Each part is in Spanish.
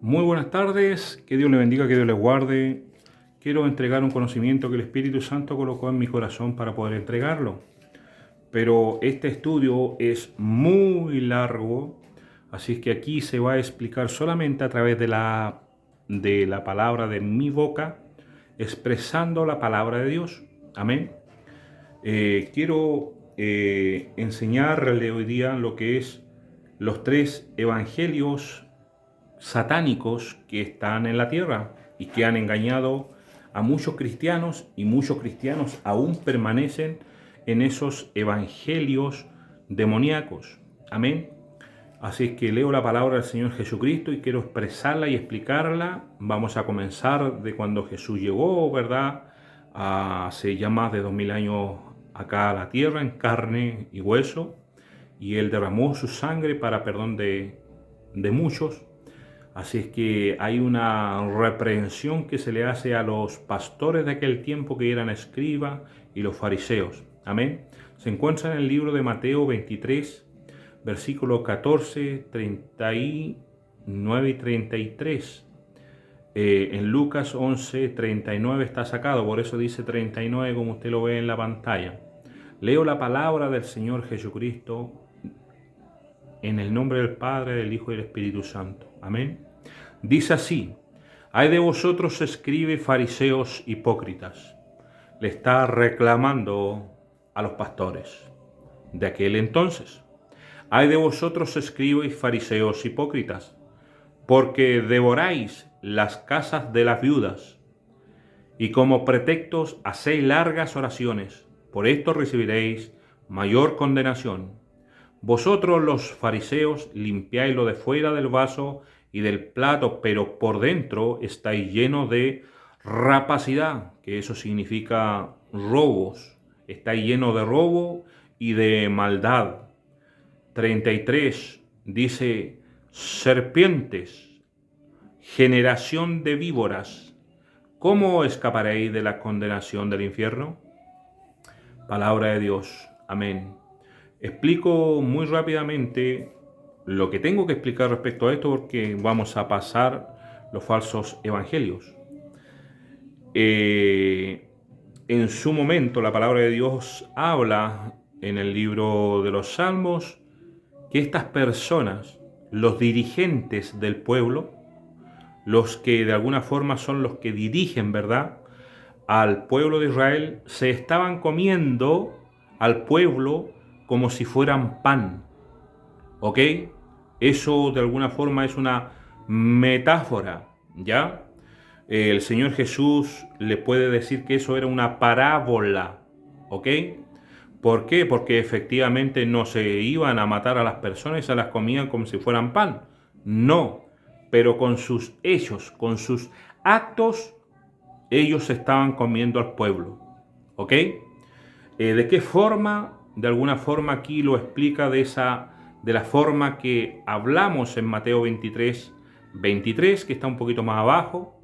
Muy buenas tardes, que Dios le bendiga, que Dios le guarde. Quiero entregar un conocimiento que el Espíritu Santo colocó en mi corazón para poder entregarlo. Pero este estudio es muy largo, así es que aquí se va a explicar solamente a través de la palabra de mi boca, expresando la palabra de Dios. Amén. Quiero enseñarle hoy día lo que es los tres evangelios satánicos que están en la tierra y que han engañado a muchos cristianos, y muchos cristianos aún permanecen en esos evangelios demoníacos. Amén. Así es que leo la palabra del Señor Jesucristo y quiero expresarla y explicarla. Vamos a comenzar de cuando Jesús llegó, ¿verdad? Hace ya más de 2000 años acá a la tierra, en carne y hueso, y Él derramó su sangre para perdón de muchos. Así es que hay una reprensión que se le hace a los pastores de aquel tiempo, que eran escribas, y los fariseos. Amén. Se encuentra en el libro de Mateo 23, versículos 14, 39 y 33. En Lucas 11, 39 está sacado, por eso dice 39 como usted lo ve en la pantalla. Leo la palabra del Señor Jesucristo en el nombre del Padre, del Hijo y del Espíritu Santo. Amén. Dice así: ay de vosotros, escribas, fariseos, hipócritas. Le está reclamando a los pastores de aquel entonces. Ay de vosotros, escribas, fariseos, hipócritas, porque devoráis las casas de las viudas, y como pretextos hacéis largas oraciones. Por esto recibiréis mayor condenación. Vosotros los fariseos limpiáis lo de fuera del vaso y del plato, pero por dentro estáis llenos de rapacidad, que eso significa robos. Estáis llenos de robo y de maldad. 33 dice: serpientes, generación de víboras, ¿cómo escaparéis de la condenación del infierno? Palabra de Dios. Amén. Explico muy rápidamente lo que tengo que explicar respecto a esto, porque vamos a pasar los falsos evangelios. En su momento la palabra de Dios habla en el libro de los Salmos que estas personas, los dirigentes del pueblo, los que de alguna forma son los que dirigen, ¿verdad?, al pueblo de Israel, se estaban comiendo al pueblo como si fueran pan. ¿Ok? Eso de alguna forma es una metáfora, ¿ya? El Señor Jesús le puede decir que eso era una parábola, ¿ok? ¿Por qué? Porque efectivamente no se iban a matar a las personas y se las comían como si fueran pan. No, pero con sus hechos, con sus actos, ellos estaban comiendo al pueblo, ¿ok? ¿De qué forma? De alguna forma aquí lo explica de la forma que hablamos en Mateo 23, 23, que está un poquito más abajo,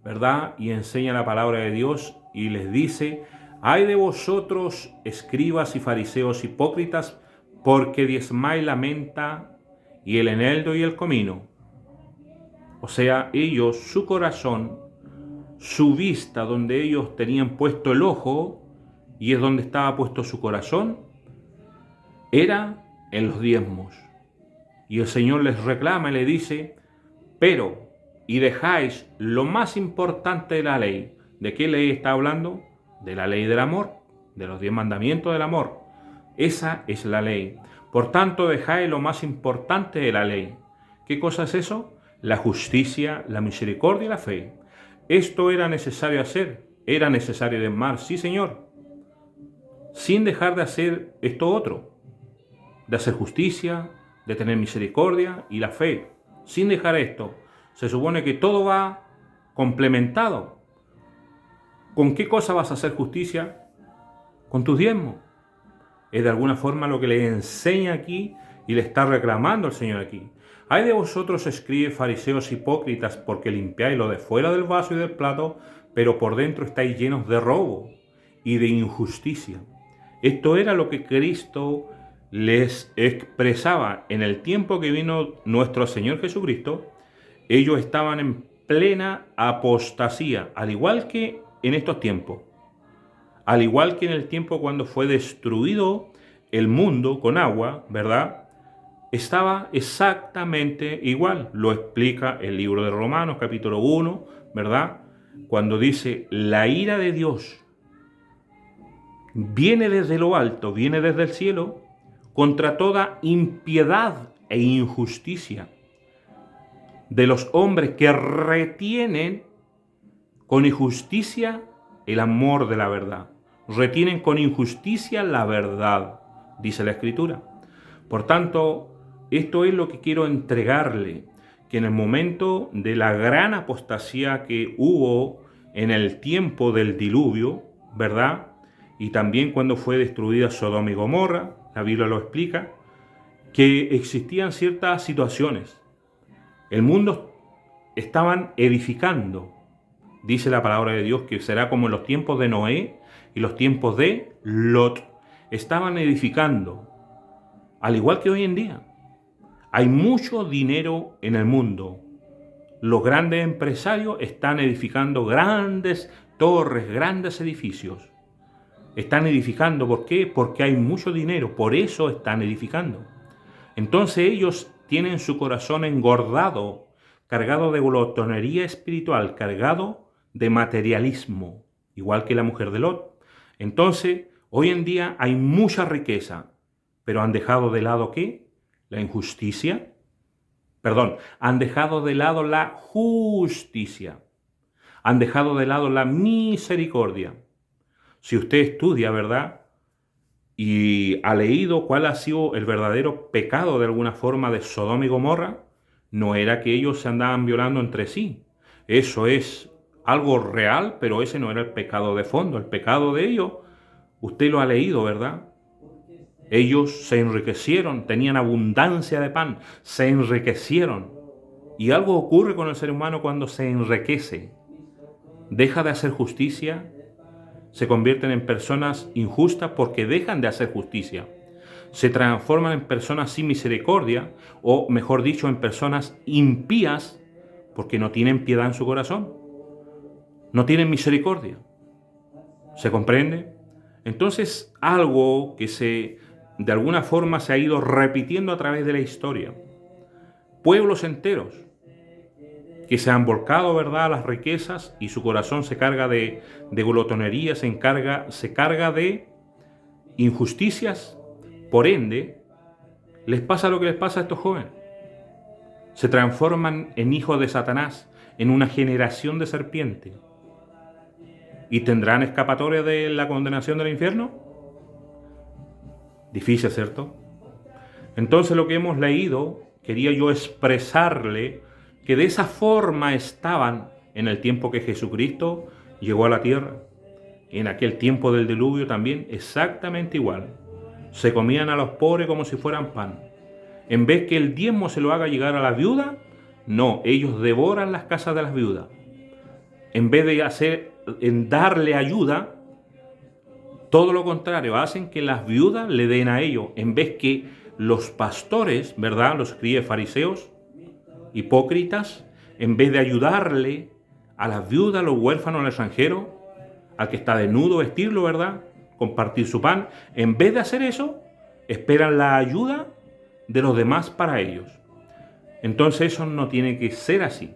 ¿verdad? Y enseña la palabra de Dios y les dice: ay de vosotros, escribas y fariseos hipócritas, porque diezmáis la menta y el eneldo y el comino. O sea, ellos, su corazón, su vista, donde ellos tenían puesto el ojo, y es donde estaba puesto su corazón, era en los diezmos. Y el Señor les reclama y le dice: pero, y dejáis lo más importante de la ley. ¿De qué ley está hablando? De la ley del amor, de los 10 mandamientos del amor. Esa es la ley. Por tanto, dejáis lo más importante de la ley. ¿Qué cosa es eso? La justicia, la misericordia y la fe. Esto era necesario hacer. Era necesario diezmar, sí, Señor, sin dejar de hacer esto otro, de hacer justicia, de tener misericordia y la fe. Sin dejar esto, se supone que todo va complementado. ¿Con qué cosa vas a hacer justicia? Con tus diezmos. Es de alguna forma lo que le enseña aquí y le está reclamando el Señor aquí. Ay de vosotros, escribas, fariseos hipócritas, porque limpiáis lo de fuera del vaso y del plato, pero por dentro estáis llenos de robo y de injusticia. Esto era lo que Cristo les expresaba en el tiempo que vino nuestro Señor Jesucristo. Ellos estaban en plena apostasía, al igual que en estos tiempos. Al igual que en el tiempo cuando fue destruido el mundo con agua, ¿verdad? Estaba exactamente igual. Lo explica el libro de Romanos, capítulo 1, ¿verdad? Cuando dice, la ira de Dios viene desde lo alto, viene desde el cielo, contra toda impiedad e injusticia de los hombres que retienen con injusticia el amor de la verdad. Retienen con injusticia la verdad, dice la Escritura. Por tanto, esto es lo que quiero entregarle, que en el momento de la gran apostasía que hubo en el tiempo del diluvio, ¿verdad? Y también cuando fue destruida Sodoma y Gomorra, la Biblia lo explica, que existían ciertas situaciones. El mundo estaban edificando, dice la palabra de Dios, que será como en los tiempos de Noé y los tiempos de Lot. Estaban edificando, al igual que hoy en día. Hay mucho dinero en el mundo. Los grandes empresarios están edificando grandes torres, grandes edificios. Están edificando, ¿por qué? Porque hay mucho dinero, por eso están edificando. Entonces ellos tienen su corazón engordado, cargado de glotonería espiritual, cargado de materialismo, igual que la mujer de Lot. Entonces, hoy en día hay mucha riqueza, pero han dejado de lado ¿qué? La injusticia. Perdón, han dejado de lado la justicia. Han dejado de lado la misericordia. Si usted estudia, ¿verdad? Y ha leído cuál ha sido el verdadero pecado de alguna forma de Sodoma y Gomorra, no era que ellos se andaban violando entre sí. Eso es algo real, pero ese no era el pecado de fondo. El pecado de ellos, usted lo ha leído, ¿verdad? Ellos se enriquecieron, tenían abundancia de pan, se enriquecieron. Y algo ocurre con el ser humano cuando se enriquece. Deja de hacer justicia, se convierten en personas injustas porque dejan de hacer justicia. Se transforman en personas sin misericordia, o mejor dicho, en personas impías porque no tienen piedad en su corazón. No tienen misericordia. ¿Se comprende? Entonces, algo que de alguna forma se ha ido repitiendo a través de la historia. Pueblos enteros que se han volcado, ¿verdad?, a las riquezas y su corazón se carga de glotonería, se carga de injusticias. Por ende, les pasa lo que les pasa a estos jóvenes. Se transforman en hijos de Satanás, en una generación de serpiente. ¿Y tendrán escapatoria de la condenación del infierno? Difícil, ¿cierto? Entonces lo que hemos leído, quería yo expresarle que de esa forma estaban en el tiempo que Jesucristo llegó a la tierra. En aquel tiempo del diluvio también exactamente igual. Se comían a los pobres como si fueran pan. En vez que el diezmo se lo haga llegar a la viuda, no, ellos devoran las casas de las viudas. En vez de darle ayuda, todo lo contrario, hacen que las viudas le den a ellos, en vez que los pastores, ¿verdad?, los escribas fariseos, hipócritas, en vez de ayudarle a las viudas, a los huérfanos, al extranjero, al que está desnudo, vestirlo, ¿verdad?, compartir su pan, en vez de hacer eso, esperan la ayuda de los demás para ellos. Entonces eso no tiene que ser así,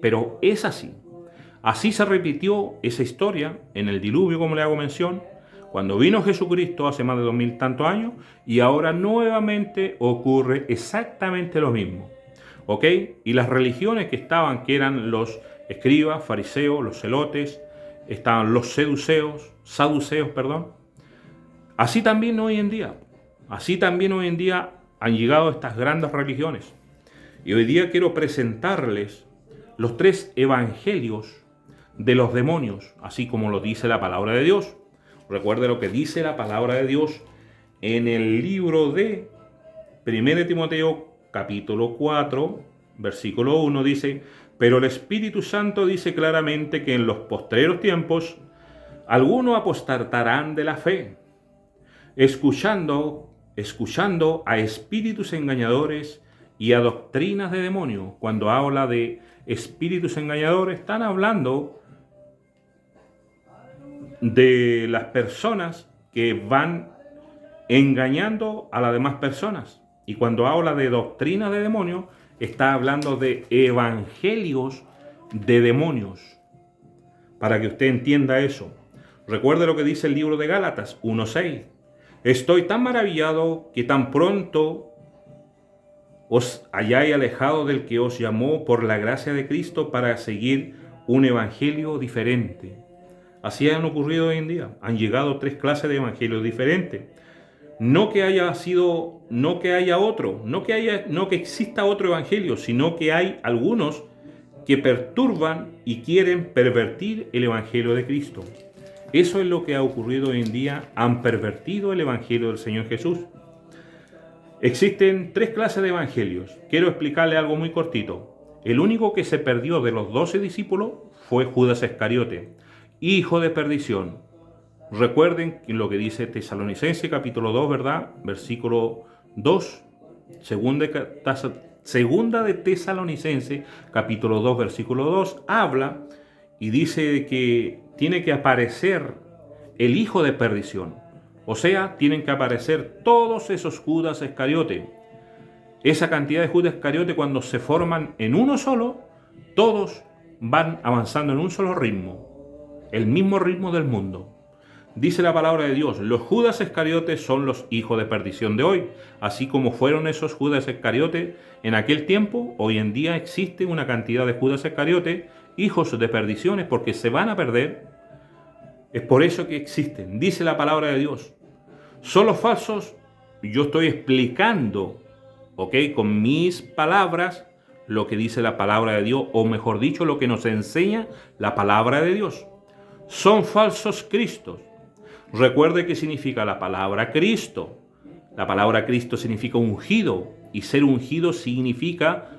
pero es así. Así se repitió esa historia en el diluvio, como le hago mención, cuando vino Jesucristo hace más de 2000 tantos años, y ahora nuevamente ocurre exactamente lo mismo. ¿Ok? Y las religiones que eran los escribas, fariseos, los celotes, estaban los saduceos, Así también hoy en día han llegado estas grandes religiones. Y hoy día quiero presentarles los 3 evangelios de los demonios, así como lo dice la palabra de Dios. Recuerde lo que dice la palabra de Dios en el libro de 1 Timoteo capítulo 4, versículo 1, dice: pero el Espíritu Santo dice claramente que en los postreros tiempos algunos apostatarán de la fe, escuchando a espíritus engañadores y a doctrinas de demonios. Cuando habla de espíritus engañadores, están hablando de las personas que van engañando a las demás personas. Y cuando habla de doctrinas de demonios, está hablando de evangelios de demonios. Para que usted entienda eso, recuerde lo que dice el libro de Gálatas 1:6. Estoy tan maravillado que tan pronto os hayáis alejado del que os llamó por la gracia de Cristo para seguir un evangelio diferente. Así han ocurrido hoy en día. Han llegado 3 clases de evangelios diferentes. No que exista otro evangelio, sino que hay algunos que perturban y quieren pervertir el evangelio de Cristo. Eso es lo que ha ocurrido hoy en día. Han pervertido el evangelio del Señor Jesús. Existen 3 clases de evangelios. Quiero explicarle algo muy cortito. El único que se perdió de los 12 discípulos fue Judas Iscariote, hijo de perdición. Recuerden lo que dice Tesalonicenses capítulo 2, ¿verdad? Versículo 2. Segunda de Tesalonicenses capítulo 2, versículo 2, habla y dice que tiene que aparecer el hijo de perdición. O sea, tienen que aparecer todos esos Judas Iscariote. Esa cantidad de Judas Iscariote, cuando se forman en uno solo, todos van avanzando en un solo ritmo, el mismo ritmo del mundo. Dice la palabra de Dios, los Judas Iscariote son los hijos de perdición de hoy. Así como fueron esos Judas Iscariote en aquel tiempo, hoy en día existe una cantidad de Judas Iscariote, hijos de perdiciones, porque se van a perder. Es por eso que existen. Dice la palabra de Dios. Son los falsos. Yo estoy explicando, con mis palabras, lo que dice la palabra de Dios, o mejor dicho, lo que nos enseña la palabra de Dios. Son falsos cristos. Recuerde qué significa la palabra Cristo. La palabra Cristo significa ungido, y ser ungido significa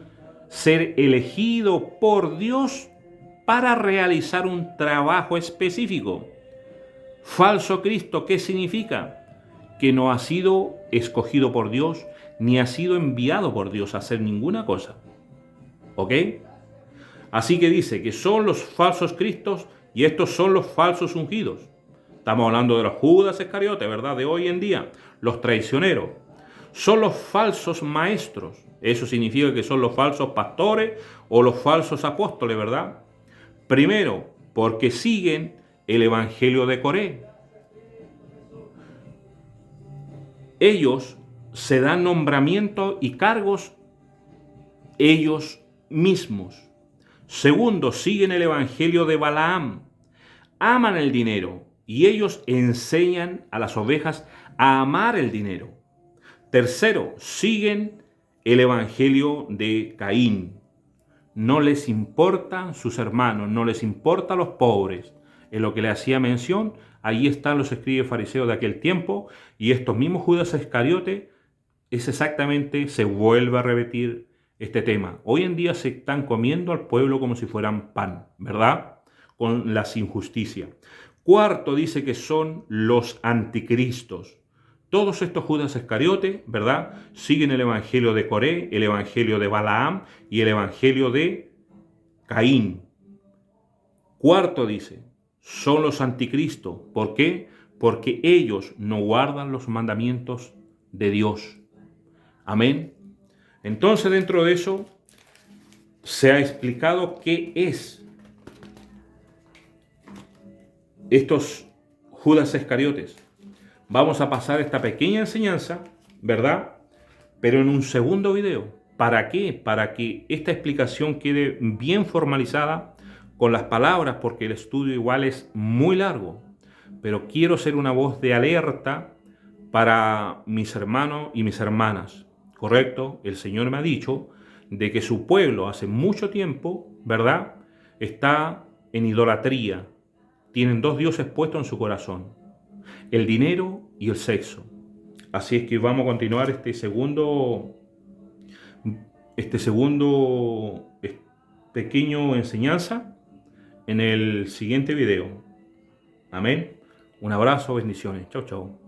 ser elegido por Dios para realizar un trabajo específico. Falso Cristo, ¿qué significa? Que no ha sido escogido por Dios, ni ha sido enviado por Dios a hacer ninguna cosa. ¿Ok? Así que dice que son los falsos cristos y estos son los falsos ungidos. Estamos hablando de los Judas Iscariote, ¿verdad? De hoy en día, los traicioneros. Son los falsos maestros. Eso significa que son los falsos pastores o los falsos apóstoles, ¿verdad? Primero, porque siguen el evangelio de Coré. Ellos se dan nombramientos y cargos ellos mismos. Segundo, siguen el evangelio de Balaam. Aman el dinero y ellos enseñan a las ovejas a amar el dinero. Tercero, siguen el evangelio de Caín. No les importan sus hermanos, no les importan los pobres. En lo que le hacía mención, allí están los escribas fariseos de aquel tiempo, y estos mismos Judas Iscariote se vuelve a repetir este tema. Hoy en día se están comiendo al pueblo como si fueran pan, ¿verdad? Con las injusticias. Cuarto, dice que son los anticristos. Todos estos Judas Iscariote, ¿verdad? Siguen el evangelio de Coré, el evangelio de Balaam y el evangelio de Caín. Cuarto, dice, son los anticristos. ¿Por qué? Porque ellos no guardan los mandamientos de Dios. Amén. Entonces, dentro de eso, se ha explicado qué es estos Judas Iscariotes. Vamos a pasar esta pequeña enseñanza, ¿verdad? Pero en un segundo video. ¿Para qué? Para que esta explicación quede bien formalizada con las palabras, porque el estudio igual es muy largo. Pero quiero ser una voz de alerta para mis hermanos y mis hermanas. ¿Correcto? El Señor me ha dicho de que su pueblo hace mucho tiempo, ¿verdad?, está en idolatría. Tienen 2 dioses puestos en su corazón: el dinero y el sexo. Así es que vamos a continuar este segundo pequeño enseñanza en el siguiente video. Amén. Un abrazo, bendiciones. Chau, chau.